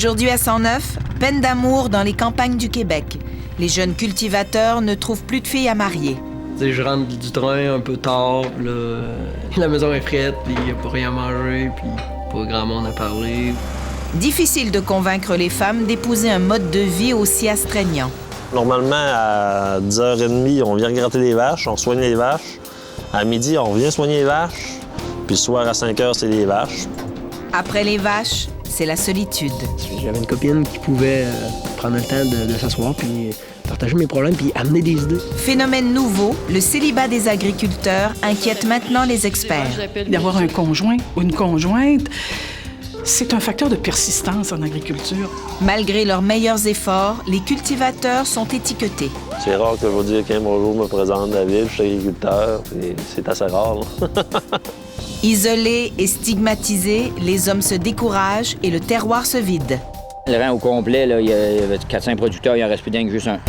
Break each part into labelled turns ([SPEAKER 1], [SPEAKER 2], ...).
[SPEAKER 1] Aujourd'hui à 109, peine d'amour dans les campagnes du Québec. Les jeunes cultivateurs ne trouvent plus de filles à marier.
[SPEAKER 2] Je rentre du train un peu tard, là, la maison est frette, puis il n'y a pas rien à manger, puis pas grand monde à parler.
[SPEAKER 1] Difficile de convaincre les femmes d'épouser un mode de vie aussi astreignant.
[SPEAKER 3] Normalement, à 10h30, on vient gratter les vaches, on soigne les vaches. À midi, on vient soigner les vaches. Puis le soir, à 5h, c'est les vaches.
[SPEAKER 1] Après les vaches, c'est la solitude.
[SPEAKER 4] J'avais une copine qui pouvait prendre le temps de s'asseoir puis partager mes problèmes puis amener des idées.
[SPEAKER 1] Phénomène nouveau, le célibat des agriculteurs inquiète maintenant les experts.
[SPEAKER 5] D'avoir un conjoint ou une conjointe, c'est un facteur de persistance en agriculture.
[SPEAKER 1] Malgré leurs meilleurs efforts, les cultivateurs sont étiquetés.
[SPEAKER 3] C'est rare que je vais dire qu'un bonjour me présente de la ville, je suis agriculteur, et c'est assez rare.
[SPEAKER 1] Isolés et stigmatisés, les hommes se découragent et le terroir se vide.
[SPEAKER 6] Le rang au complet, là, il y avait 400 producteurs, il en reste plus d'un que juste un.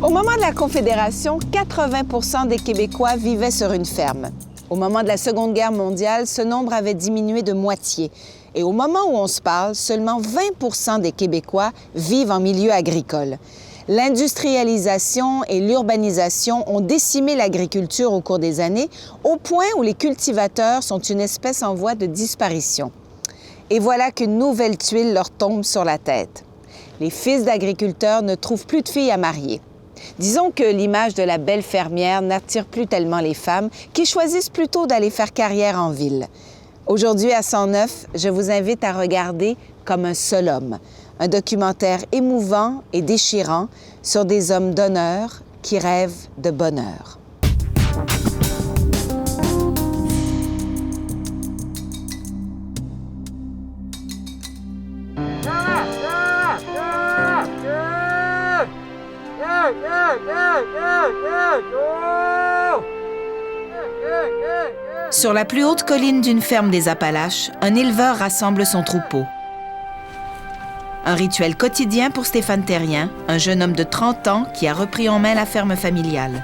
[SPEAKER 1] Au moment de la Confédération, 80 des Québécois vivaient sur une ferme. Au moment de la Seconde Guerre mondiale, ce nombre avait diminué de moitié. Et au moment où on se parle, seulement 20 des Québécois vivent en milieu agricole. L'industrialisation et l'urbanisation ont décimé l'agriculture au cours des années, au point où les cultivateurs sont une espèce en voie de disparition. Et voilà qu'une nouvelle tuile leur tombe sur la tête. Les fils d'agriculteurs ne trouvent plus de filles à marier. Disons que l'image de la belle fermière n'attire plus tellement les femmes qui choisissent plutôt d'aller faire carrière en ville. Aujourd'hui, à 109, je vous invite à regarder Comme un seul homme, un documentaire émouvant et déchirant sur des hommes d'honneur qui rêvent de bonheur. Sur la plus haute colline d'une ferme des Appalaches, un éleveur rassemble son troupeau. Un rituel quotidien pour Stéphane Terrien, un jeune homme de 30 ans qui a repris en main la ferme familiale.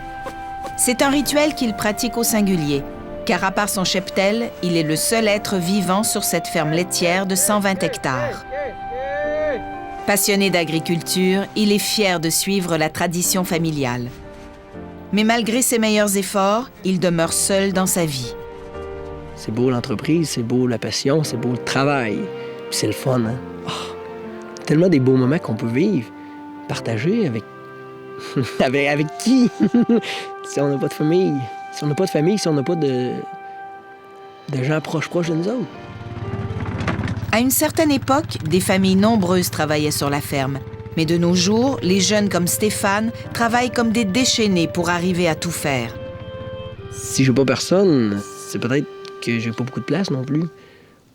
[SPEAKER 1] C'est un rituel qu'il pratique au singulier, car à part son cheptel, il est le seul être vivant sur cette ferme laitière de 120 hectares. Passionné d'agriculture, il est fier de suivre la tradition familiale. Mais malgré ses meilleurs efforts, il demeure seul dans sa vie.
[SPEAKER 4] C'est beau l'entreprise, c'est beau la passion, c'est beau le travail. Puis c'est le fun, hein? Oh, tellement des beaux moments qu'on peut vivre, partager avec... avec qui? Si on n'a pas de famille. Si on n'a pas de famille, si on n'a pas de gens proches de nous autres.
[SPEAKER 1] À une certaine époque, des familles nombreuses travaillaient sur la ferme. Mais de nos jours, les jeunes comme Stéphane travaillent comme des déchaînés pour arriver à tout faire.
[SPEAKER 4] Si j'ai pas personne, c'est peut-être que j'ai pas beaucoup de place non plus.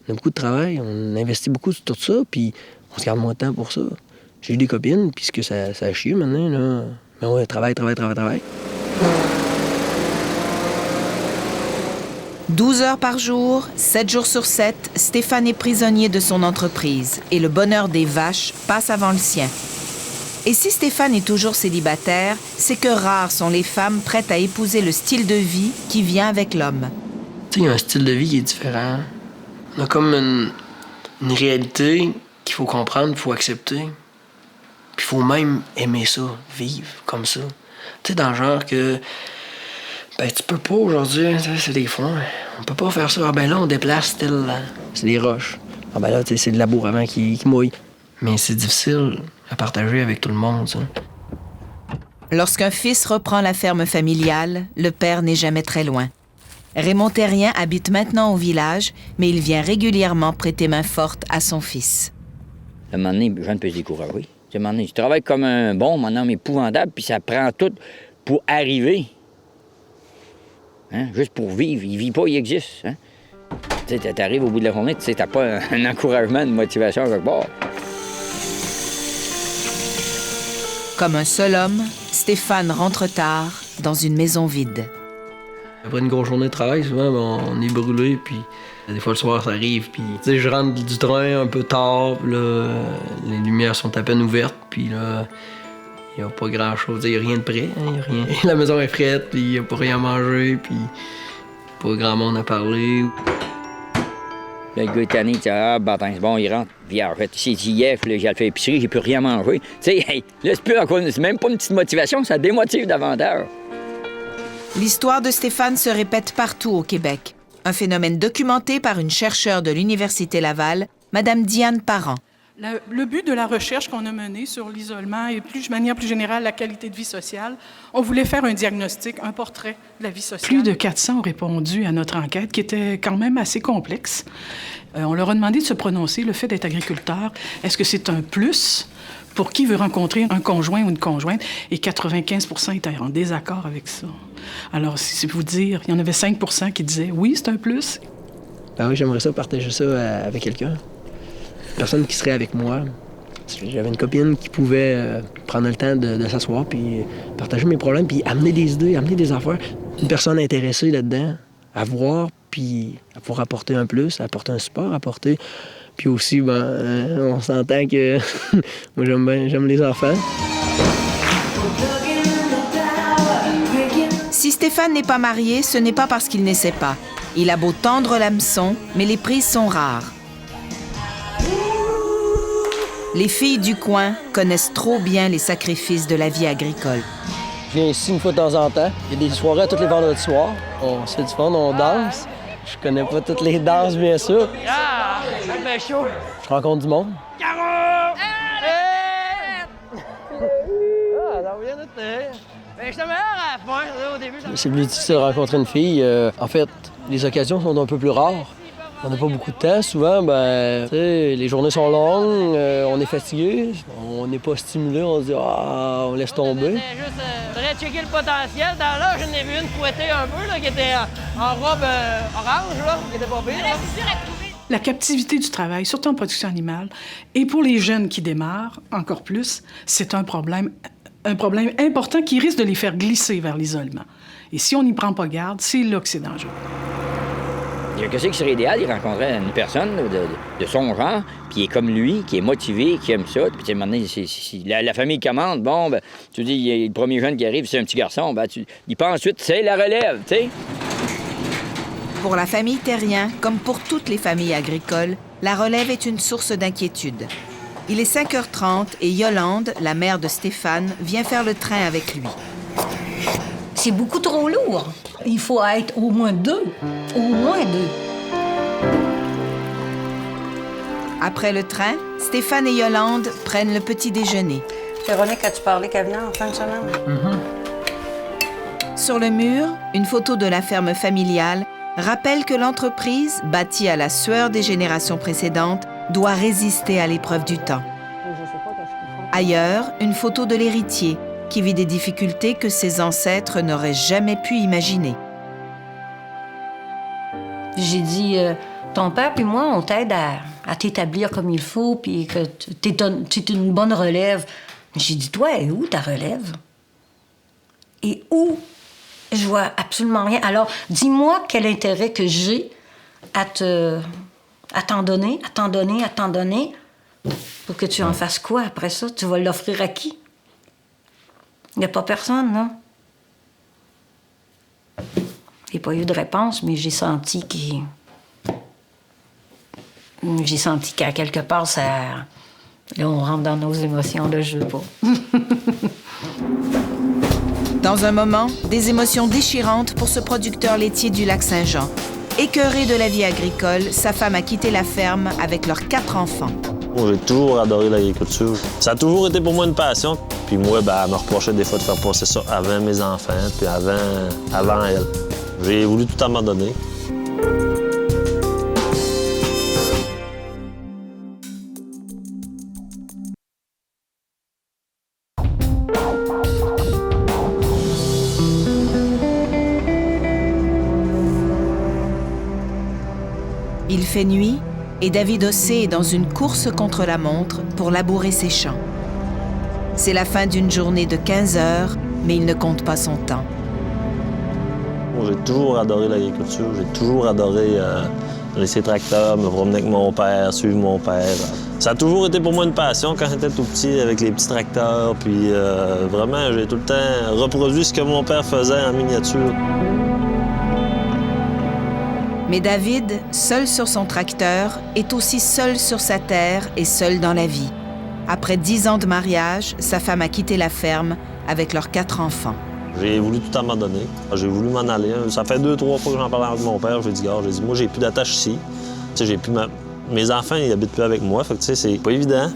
[SPEAKER 4] On a beaucoup de travail, on investit beaucoup sur tout ça, puis on se garde moins de temps pour ça. J'ai eu des copines, puisque ça a chié maintenant, là. Mais ouais, travail.
[SPEAKER 1] 12 heures par jour, 7 jours sur 7, Stéphane est prisonnier de son entreprise et le bonheur des vaches passe avant le sien. Et si Stéphane est toujours célibataire, c'est que rares sont les femmes prêtes à épouser le style de vie qui vient avec l'homme.
[SPEAKER 4] Tu sais, il y a un style de vie qui est différent. On a comme une réalité qu'il faut comprendre, qu'il faut accepter. Puis il faut même aimer ça, vivre comme ça. Tu sais, dans le genre que... Ben, tu peux pas aujourd'hui, c'est des fonds. On peut pas faire ça. Ah ben là, on déplace tel... C'est des roches. Ah ben là, tu sais, c'est de labour avant qui mouille. Mais c'est difficile à partager avec tout le monde, ça.
[SPEAKER 1] Lorsqu'un fils reprend la ferme familiale, le père n'est jamais très loin. Raymond Terrien habite maintenant au village, mais il vient régulièrement prêter main forte à son fils.
[SPEAKER 6] À un moment donné, je ne peux se décourager. À un moment donné, je travaille comme un bon, mon homme épouvantable, puis ça prend tout pour arriver. Hein? Juste pour vivre. Il vit pas, il existe. Hein? Tu sais, t'arrives au bout de la journée, tu sais, t'as pas un encouragement, une motivation quelque part.
[SPEAKER 1] Comme un seul homme, Stéphane rentre tard dans une maison vide.
[SPEAKER 2] Après une grosse journée de travail, souvent, on est brûlé, puis des fois le soir, ça arrive, puis tu sais, je rentre du train un peu tard, puis là, les lumières sont à peine ouvertes, puis là, il n'y a pas grand-chose, il n'y a rien de prêt, hein, y a rien. La maison est frette, puis il n'y a pas rien à manger, puis pas grand monde à parler.
[SPEAKER 6] Là, le gars est tanné, il dit ah, bâtin, c'est bon, il rentre. Vierge, s'il dit hier, j'ai fait l'épicerie, j'ai plus rien manger. Tu sais, hey, là, c'est même pas une petite motivation, ça démotive davantage.
[SPEAKER 1] L'histoire de Stéphane se répète partout au Québec. Un phénomène documenté par une chercheure de l'Université Laval, Mme Diane Parent.
[SPEAKER 5] Le but de la recherche qu'on a menée sur l'isolement et de manière plus générale la qualité de vie sociale, on voulait faire un diagnostic, un portrait de la vie sociale. Plus de 400 ont répondu à notre enquête qui était quand même assez complexe. On leur a demandé de se prononcer, le fait d'être agriculteur, est-ce que c'est un plus pour qui veut rencontrer un conjoint ou une conjointe? Et 95 % étaient en désaccord avec ça. Alors, c'est vous dire, il y en avait 5 % qui disaient oui, c'est un plus.
[SPEAKER 2] Ben oui, j'aimerais ça partager ça avec quelqu'un. Personne qui serait avec moi. J'avais une copine qui pouvait prendre le temps de s'asseoir puis partager mes problèmes puis amener des idées, amener des affaires. Une personne intéressée là-dedans, à voir puis à pouvoir apporter un plus, apporter un support, apporter... Puis aussi, on s'entend que moi, j'aime les enfants.
[SPEAKER 1] Si Stéphane n'est pas marié, ce n'est pas parce qu'il n'essaie pas. Il a beau tendre l'hameçon, mais les prises sont rares. Les filles du coin connaissent trop bien les sacrifices de la vie agricole.
[SPEAKER 2] Je viens ici une fois de temps en temps. Il y a des soirées tous les vendredis soirs. On se fait du fun, on danse. Je connais pas toutes les danses, bien sûr.
[SPEAKER 4] Ah, ça fait chaud.
[SPEAKER 2] Je rencontre du monde.
[SPEAKER 4] Ah, ça vient de te... Ben, j'étais meilleur à la fin, là, au début.
[SPEAKER 2] C'est plus difficile de rencontrer une fille. En fait, les occasions sont un peu plus rares. On n'a pas beaucoup de temps. Souvent, les journées sont longues, on est fatigué, on n'est pas stimulé, on se dit « Ah, on laisse tomber ».
[SPEAKER 4] C'était juste, faudrait checker le potentiel. Dans là, j'en ai vu une fouettée un peu, là, qui était en robe orange, là, qui était pas pire, là.
[SPEAKER 5] La captivité du travail, surtout en production animale, et pour les jeunes qui démarrent, encore plus, c'est un problème important qui risque de les faire glisser vers l'isolement. Et si on n'y prend pas garde, c'est là que c'est dangereux.
[SPEAKER 6] Qu'est-ce qui serait idéal? Il rencontrait une personne de son genre, puis il est comme lui, qui est motivé, qui aime ça. Puis, tu sais, maintenant, la famille commande, bon, ben, tu dis, il y a le premier jeune qui arrive, c'est un petit garçon, ben, il pense ensuite, c'est la relève, tu sais.
[SPEAKER 1] Pour la famille Terrien, comme pour toutes les familles agricoles, la relève est une source d'inquiétude. Il est 5h30 et Yolande, la mère de Stéphane, vient faire le train avec lui.
[SPEAKER 7] C'est beaucoup trop lourd. Il faut être au moins 2. Au moins 2.
[SPEAKER 1] Après le train, Stéphane et Yolande prennent le petit déjeuner.
[SPEAKER 7] Véronique, as-tu parlé qu'elle venait en fin de semaine?
[SPEAKER 1] Sur le mur, une photo de la ferme familiale rappelle que l'entreprise, bâtie à la sueur des générations précédentes, doit résister à l'épreuve du temps. Ailleurs, une photo de l'héritier, qui vit des difficultés que ses ancêtres n'auraient jamais pu imaginer.
[SPEAKER 7] J'ai dit, ton père puis moi, on t'aide à t'établir comme il faut, puis que t'es une bonne relève. J'ai dit, toi, et où ta relève? Et où? Je vois absolument rien. Alors, dis-moi quel intérêt que j'ai à t'en donner, pour que tu en fasses quoi après ça? Tu vas l'offrir à qui? Il n'y a pas personne, non? J'ai pas eu de réponse, mais j'ai senti qu'à quelque part, ça... Là, on rentre dans nos émotions, là, je veux pas.
[SPEAKER 1] Dans un moment, des émotions déchirantes pour ce producteur laitier du Lac-Saint-Jean. Écœuré de la vie agricole, sa femme a quitté la ferme avec leurs 4 enfants.
[SPEAKER 3] J'ai toujours adoré l'agriculture. Ça a toujours été pour moi une passion. Puis moi, elle me reprochait des fois de faire passer ça avant mes enfants, puis avant elle. J'ai voulu tout abandonner.
[SPEAKER 1] Il fait nuit et David Ossé est dans une course contre la montre pour labourer ses champs. C'est la fin d'une journée de 15 heures, mais il ne compte pas son temps.
[SPEAKER 3] J'ai toujours adoré l'agriculture. J'ai toujours adoré laisser tracteur, me promener avec mon père, suivre mon père. Ça a toujours été pour moi une passion quand j'étais tout petit avec les petits tracteurs. Puis vraiment, j'ai tout le temps reproduit ce que mon père faisait en miniature.
[SPEAKER 1] Mais David, seul sur son tracteur, est aussi seul sur sa terre et seul dans la vie. Après 10 ans de mariage, sa femme a quitté la ferme avec leurs 4 enfants.
[SPEAKER 3] J'ai voulu tout abandonner. J'ai voulu m'en aller. Ça fait 2-3 fois que j'en parle avec mon père. J'ai dit, moi, j'ai plus d'attache ici. Tu sais, j'ai plus mes enfants, ils habitent plus avec moi. Fait que, tu sais, c'est pas évident.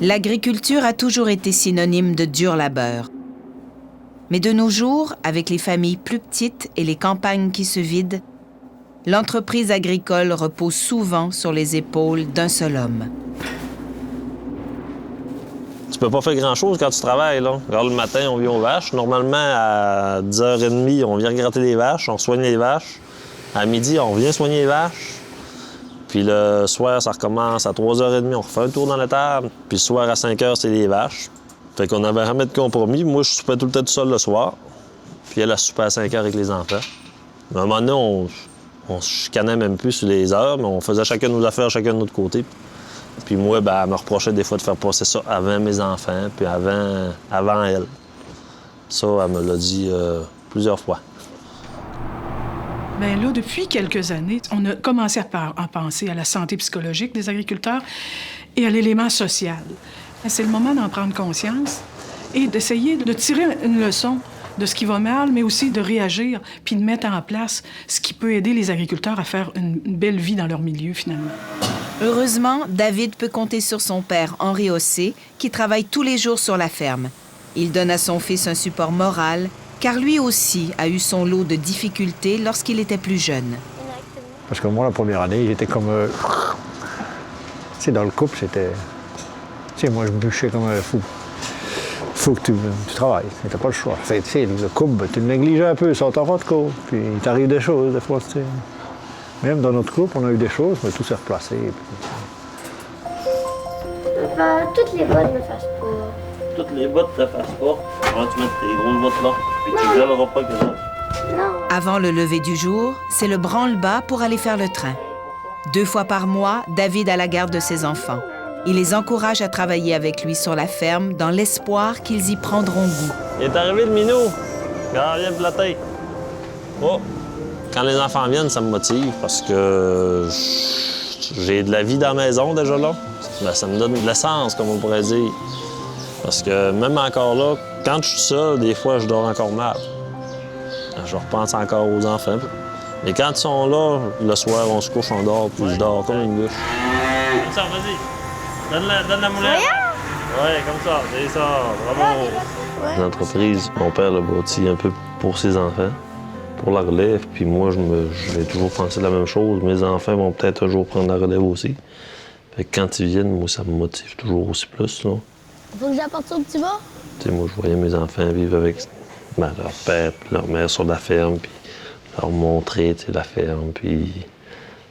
[SPEAKER 1] L'agriculture a toujours été synonyme de dur labeur. Mais de nos jours, avec les familles plus petites et les campagnes qui se vident, l'entreprise agricole repose souvent sur les épaules d'un seul homme.
[SPEAKER 3] Tu peux pas faire grand-chose quand tu travailles, là. Alors, le matin, on vient aux vaches. Normalement, à 10h30, on vient gratter les vaches, on soigne les vaches. À midi, on vient soigner les vaches. Puis le soir, ça recommence à 3h30, on refait un tour dans la table. Puis le soir, à 5h, c'est les vaches. Fait qu'on avait jamais de compromis. Moi, je soupais tout le temps tout seul le soir. Puis elle a soupé à 5h avec les enfants. À un moment donné, on se chicanait même plus sur les heures, mais on faisait chacun nos affaires, chacun de notre côté. Puis moi, elle me reprochait des fois de faire passer ça avant mes enfants, puis avant elle. Ça, elle me l'a dit plusieurs fois.
[SPEAKER 5] Bien là, depuis quelques années, on a commencé à penser à la santé psychologique des agriculteurs et à l'élément social. C'est le moment d'en prendre conscience et d'essayer de tirer une leçon de ce qui va mal, mais aussi de réagir puis de mettre en place ce qui peut aider les agriculteurs à faire une belle vie dans leur milieu, finalement.
[SPEAKER 1] Heureusement, David peut compter sur son père, Henri Ossé, qui travaille tous les jours sur la ferme. Il donne à son fils un support moral, car lui aussi a eu son lot de difficultés lorsqu'il était plus jeune.
[SPEAKER 8] Parce que moi, la première année, j'étais comme... Tu sais, dans le couple, c'était... Tu sais, moi, je bûchais comme un fou. Faut que tu travailles, t'as pas le choix. Tu sais, le couple, tu le négligeais un peu, ça t'en va de cours. Puis il t'arrive des choses, des fois, tu sais. Même dans notre couple, on a eu des choses, mais tout s'est replacé.
[SPEAKER 9] Papa, toutes les bottes ne fassent pas.
[SPEAKER 3] Toutes les bottes ne fassent pas. Avant, tu mets tes grosses bottes là, puis tu ne gèleras pas que ça.
[SPEAKER 9] Non.
[SPEAKER 1] Avant le lever du jour, c'est le branle-bas pour aller faire le train. 2 fois par mois, David a la garde de ses enfants. Il les encourage à travailler avec lui sur la ferme dans l'espoir qu'ils y prendront goût.
[SPEAKER 3] Il est arrivé le minou. Regarde, viens plater. Oh! Quand les enfants viennent, ça me motive parce que j'ai de la vie dans la maison déjà là. Bien, ça me donne de l'essence, comme on pourrait dire. Parce que même encore là, quand je suis seul, des fois, je dors encore mal. Je repense encore aux enfants. Mais quand ils sont là, le soir, on se couche, on dort, puis je dors comme une bûche. Comme ça, vas-y. Donne la moulette. Oui, comme ça, c'est ça. Bravo. L'entreprise, mon père l'a bâti un peu pour ses enfants, pour la relève. Puis moi, j'ai toujours pensé la même chose. Mes enfants vont peut-être un jour prendre la relève aussi. Fait que quand ils viennent, moi, ça me motive toujours aussi plus. Là.
[SPEAKER 9] Faut que j'apporte ça au petit bas?
[SPEAKER 3] Tu sais, moi, je voyais mes enfants vivre avec leur père et leur mère sur la ferme, puis leur montrer la ferme, puis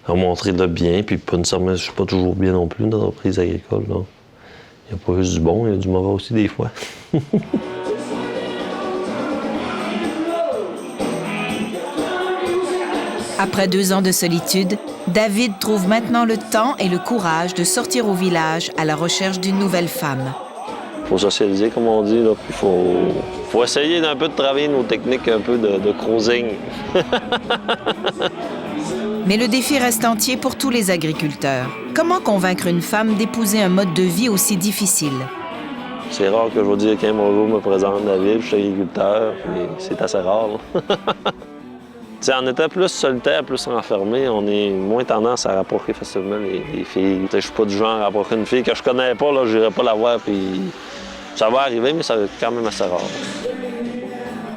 [SPEAKER 3] leur montrer le bien. Puis pas nécessairement, je suis pas toujours bien non plus dans l'entreprise agricole. Là. Il n'y a pas juste du bon, il y a du mauvais aussi des fois.
[SPEAKER 1] Après 2 ans de solitude, David trouve maintenant le temps et le courage de sortir au village à la recherche d'une nouvelle femme.
[SPEAKER 3] Il faut socialiser, comme on dit, là, puis faut essayer d'un peu de travailler nos techniques un peu de cruising.
[SPEAKER 1] Mais le défi reste entier pour tous les agriculteurs. Comment convaincre une femme d'épouser un mode de vie aussi difficile?
[SPEAKER 3] C'est rare que je vais dire qu'un bonjour me présente David, je suis agriculteur, mais c'est assez rare. En étant plus solitaire, plus enfermé, on est moins tendance à rapprocher facilement les filles. Je suis pas du genre à rapprocher une fille que je connais pas, je n'irai pas la voir, puis ça va arriver, mais ça va être quand même assez rare.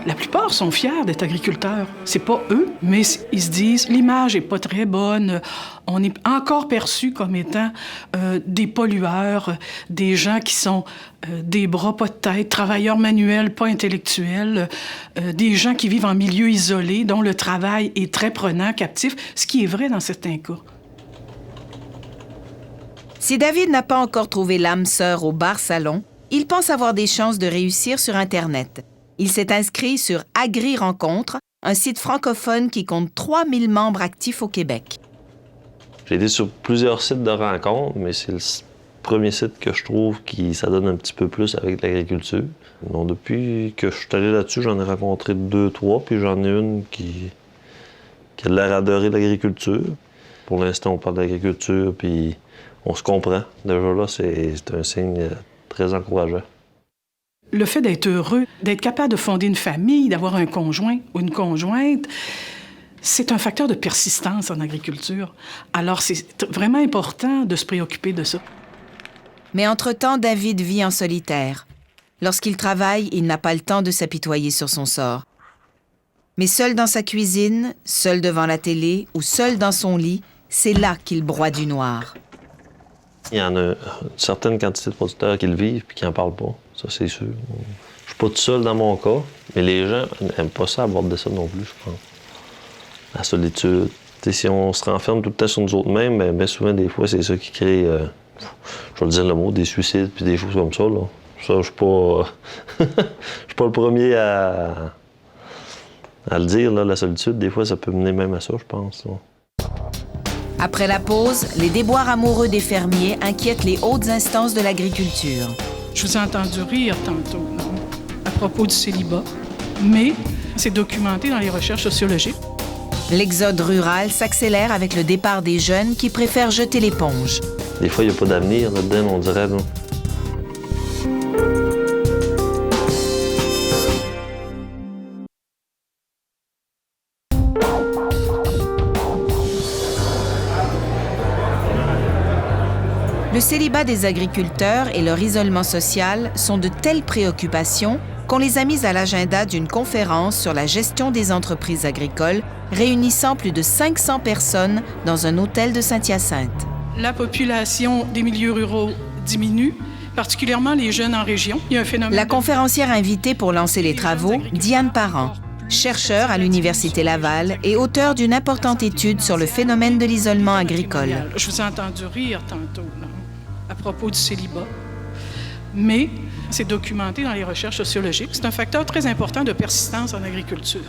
[SPEAKER 5] La plupart sont fiers d'être agriculteurs. C'est pas eux, mais ils se disent l'image est pas très bonne. On est encore perçus comme étant des pollueurs, des gens qui sont des bras pas de tête, travailleurs manuels pas intellectuels, des gens qui vivent en milieu isolé, dont le travail est très prenant, captif, ce qui est vrai dans certains cas.
[SPEAKER 1] Si David n'a pas encore trouvé l'âme sœur au bar-salon, il pense avoir des chances de réussir sur Internet. Il s'est inscrit sur Agri-Rencontre, un site francophone qui compte 3000 membres actifs au Québec.
[SPEAKER 3] J'ai été sur plusieurs sites de rencontres, mais c'est premier site que je trouve qui s'adonne un petit peu plus avec l'agriculture. Donc, depuis que je suis allé là-dessus, j'en ai rencontré 2, 3, puis j'en ai une qui a l'air adorée l'agriculture. Pour l'instant, on parle d'agriculture, puis on se comprend. Déjà là, c'est un signe très encourageant.
[SPEAKER 5] Le fait d'être heureux, d'être capable de fonder une famille, d'avoir un conjoint ou une conjointe, c'est un facteur de persistance en agriculture. Alors, c'est vraiment important de se préoccuper de ça.
[SPEAKER 1] Mais entre-temps, David vit en solitaire. Lorsqu'il travaille, il n'a pas le temps de s'apitoyer sur son sort. Mais seul dans sa cuisine, seul devant la télé ou seul dans son lit, c'est là qu'il broie du noir.
[SPEAKER 3] Il y en a une certaine quantité de producteurs qui le vivent et qui n'en parlent pas, ça c'est sûr. Je suis pas tout seul dans mon cas, mais les gens n'aiment pas ça aborder ça non plus, je pense. La solitude. T'sais, si on se renferme tout le temps sur nous autres mêmes, bien souvent, des fois, c'est ça qui crée, je vais le dire le mot, des suicides puis des choses comme ça. Là. Ça, je suis pas... je suis pas le premier à le dire, là, la solitude. Des fois, ça peut mener même à ça, je pense. Là.
[SPEAKER 1] Après la pause, les déboires amoureux des fermiers inquiètent les hautes instances de l'agriculture.
[SPEAKER 5] Je vous ai entendu rire tantôt, non? À propos du célibat, mais c'est documenté dans les recherches sociologiques.
[SPEAKER 1] L'exode rural s'accélère avec le départ des jeunes qui préfèrent jeter l'éponge.
[SPEAKER 3] Des fois, il n'y a pas d'avenir là-dedans, on dirait. Là.
[SPEAKER 1] Le célibat des agriculteurs et leur isolement social sont de telles préoccupations qu'on les a mises à l'agenda d'une conférence sur la gestion des entreprises agricoles réunissant plus de 500 personnes dans un hôtel de Saint-Hyacinthe.
[SPEAKER 5] La population des milieux ruraux diminue, particulièrement les jeunes en région. Il y a un phénomène...
[SPEAKER 1] La conférencière invitée pour lancer les travaux, Diane Parent, chercheur à l'Université Laval et auteur d'une importante étude sur le phénomène de l'isolement agricole.
[SPEAKER 5] Je vous ai entendu rire tantôt, là, à propos du célibat, mais c'est documenté dans les recherches sociologiques. C'est un facteur très important de persistance en agriculture.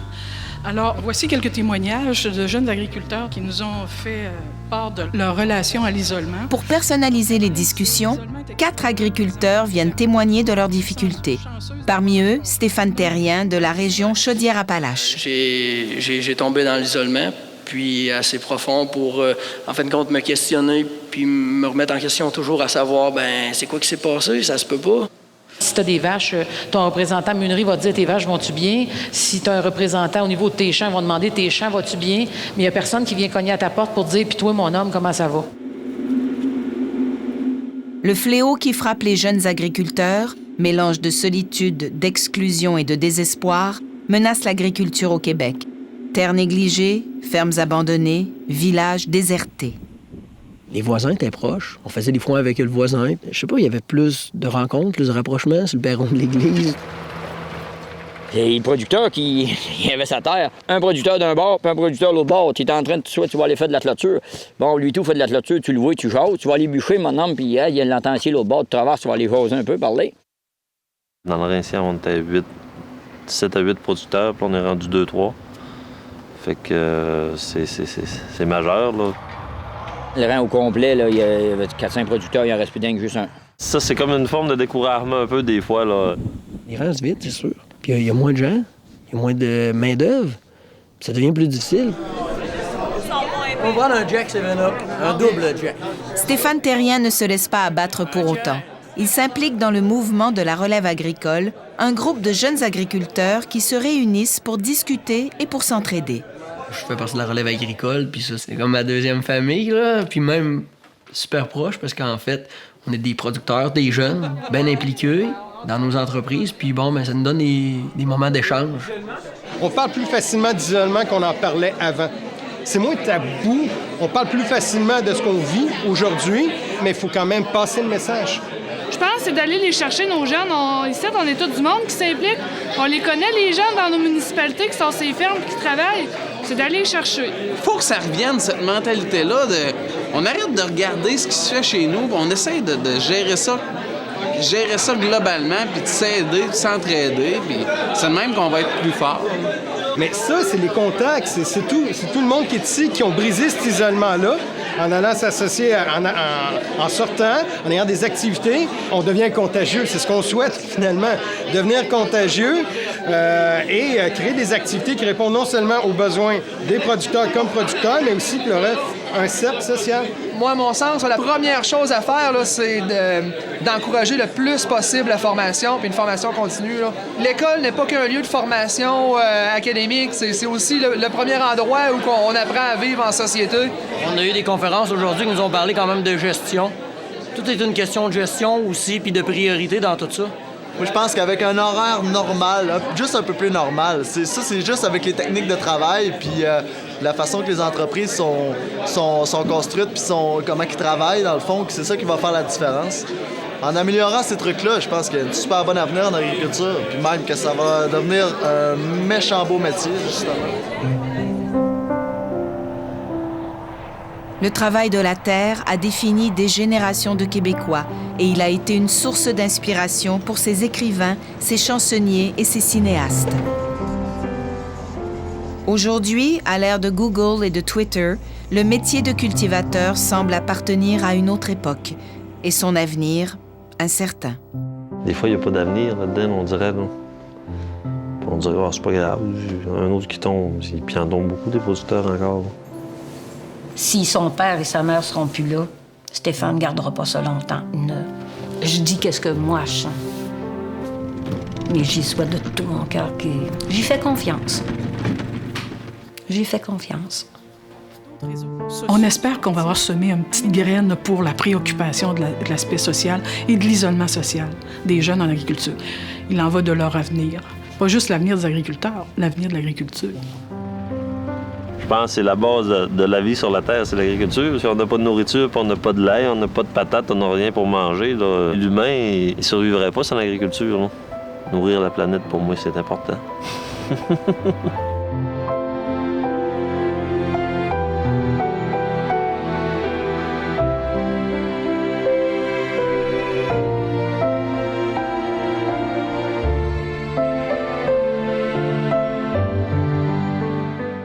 [SPEAKER 5] Alors, voici quelques témoignages de jeunes agriculteurs qui nous ont fait part de leur relation à l'isolement.
[SPEAKER 1] Pour personnaliser les discussions, 4 agriculteurs viennent témoigner de leurs difficultés. Parmi eux, Stéphane Terrien de la région Chaudière-Appalaches.
[SPEAKER 4] J'ai tombé dans l'isolement, puis assez profond pour, en fin de compte, me questionner puis me remettre en question toujours à savoir, c'est quoi qui s'est passé? Ça se peut pas.
[SPEAKER 10] Si tu as des vaches, ton représentant meunerie va te dire tes vaches vont-tu bien? Si tu as un représentant au niveau de tes champs, ils vont demander tes champs vas-tu bien? Mais il n'y a personne qui vient cogner à ta porte pour te dire puis toi, mon homme, comment ça va?
[SPEAKER 1] Le fléau qui frappe les jeunes agriculteurs, mélange de solitude, d'exclusion et de désespoir, menace l'agriculture au Québec. Terres négligées, fermes abandonnées, villages désertés.
[SPEAKER 2] Les voisins étaient proches. On faisait des foins avec le voisin. Je sais pas, il y avait plus de rencontres, plus de rapprochements sur le perron de l'église.
[SPEAKER 6] C'est le producteur qui il avait sa terre. Un producteur d'un bord, puis un producteur de l'autre bord. Tu es en train de... Soit tu vas aller faire de la clôture. Bon, lui, tout fait de la clôture, tu le vois, tu jases. Tu vas aller bûcher, mon homme, puis il y a l'entensier l'autre bord, tu traverses, tu vas aller jaser un peu, parler.
[SPEAKER 3] Dans le Rincien, on était 7 à 8 producteurs, puis on est rendu 2-3. Fait que c'est majeur, là.
[SPEAKER 6] Le rang au complet, là, il y avait 400 producteurs, il en reste plus d'un que juste un.
[SPEAKER 3] Ça, c'est comme une forme de découragement un peu des fois, là.
[SPEAKER 2] Il reste vite, c'est sûr. Puis il y a moins de gens, il y a moins de main-d'œuvre. Ça devient plus difficile. On va prendre un Jack 7-Up, un double Jack.
[SPEAKER 1] Stéphane Terrien ne se laisse pas abattre pour autant. Il s'implique dans le mouvement de la relève agricole, un groupe de jeunes agriculteurs qui se réunissent pour discuter et pour s'entraider.
[SPEAKER 2] Je fais partie de la relève agricole, puis ça, c'est comme ma deuxième famille, là. Puis même super proche, parce qu'en fait, on est des producteurs, des jeunes, bien impliqués dans nos entreprises, puis bon, ça nous donne des moments d'échange.
[SPEAKER 11] On parle plus facilement d'isolement qu'on en parlait avant. C'est moins tabou. On parle plus facilement de ce qu'on vit aujourd'hui, mais il faut quand même passer le message.
[SPEAKER 12] Je pense que c'est d'aller les chercher, nos jeunes. Ici, on est tout du monde qui s'implique. On les connaît, les jeunes, dans nos municipalités qui sont ces fermes et qui travaillent. C'est d'aller les chercher.
[SPEAKER 13] Il faut que ça revienne, cette mentalité-là. On arrête de regarder ce qui se fait chez nous, on essaie de gérer ça globalement, puis de s'aider, de s'entraider. Puis c'est de même qu'on va être plus fort.
[SPEAKER 11] Mais ça, c'est les contacts. C'est tout le monde qui est ici, qui ont brisé cet isolement-là. En allant s'associer, en sortant, en ayant des activités, on devient contagieux. C'est ce qu'on souhaite finalement, devenir contagieux et créer des activités qui répondent non seulement aux besoins des producteurs comme producteurs, mais aussi qui leur offrent un cercle social.
[SPEAKER 14] Moi, à mon sens, la première chose à faire, là, c'est d'encourager le plus possible la formation, puis une formation continue. Là. L'école n'est pas qu'un lieu de formation académique, c'est aussi le premier endroit où on apprend à vivre en société.
[SPEAKER 2] On a eu des conférences aujourd'hui qui nous ont parlé quand même de gestion. Tout est une question de gestion aussi, puis de priorité dans tout ça.
[SPEAKER 15] Moi, je pense qu'avec un horaire normal, juste un peu plus normal, c'est juste avec les techniques de travail, puis la façon que les entreprises sont construites, puis comment ils travaillent, dans le fond, c'est ça qui va faire la différence. En améliorant ces trucs-là, je pense qu'il y a un super bon avenir en agriculture, puis même que ça va devenir un méchant beau métier, justement.
[SPEAKER 1] Le travail de la terre a défini des générations de Québécois et il a été une source d'inspiration pour ses écrivains, ses chansonniers et ses cinéastes. Aujourd'hui, à l'ère de Google et de Twitter, le métier de cultivateur semble appartenir à une autre époque et son avenir incertain.
[SPEAKER 3] Des fois, il n'y a pas d'avenir là-dedans, on dirait. Là. On dirait, oh, c'est pas grave, un autre qui tombe. Puis il en tombe beaucoup des producteurs encore.
[SPEAKER 7] Si son père et sa mère seront plus là, Stéphane ne gardera pas ça longtemps. Je dis qu'est-ce que moi je sens. Mais j'y souhaite de tout mon cœur que j'y fais confiance. J'y fais confiance.
[SPEAKER 5] On espère qu'on va avoir semé une petite graine pour la préoccupation de l'aspect social et de l'isolement social des jeunes en agriculture. Il en va de leur avenir. Pas juste l'avenir des agriculteurs, l'avenir de l'agriculture.
[SPEAKER 3] Je pense que c'est la base de la vie sur la terre, c'est l'agriculture. Si on n'a pas de nourriture, puis on n'a pas de lait, on n'a pas de patates, on n'a rien pour manger, là, l'humain, il ne survivrait pas sans l'agriculture. Là. Nourrir la planète, pour moi, c'est important.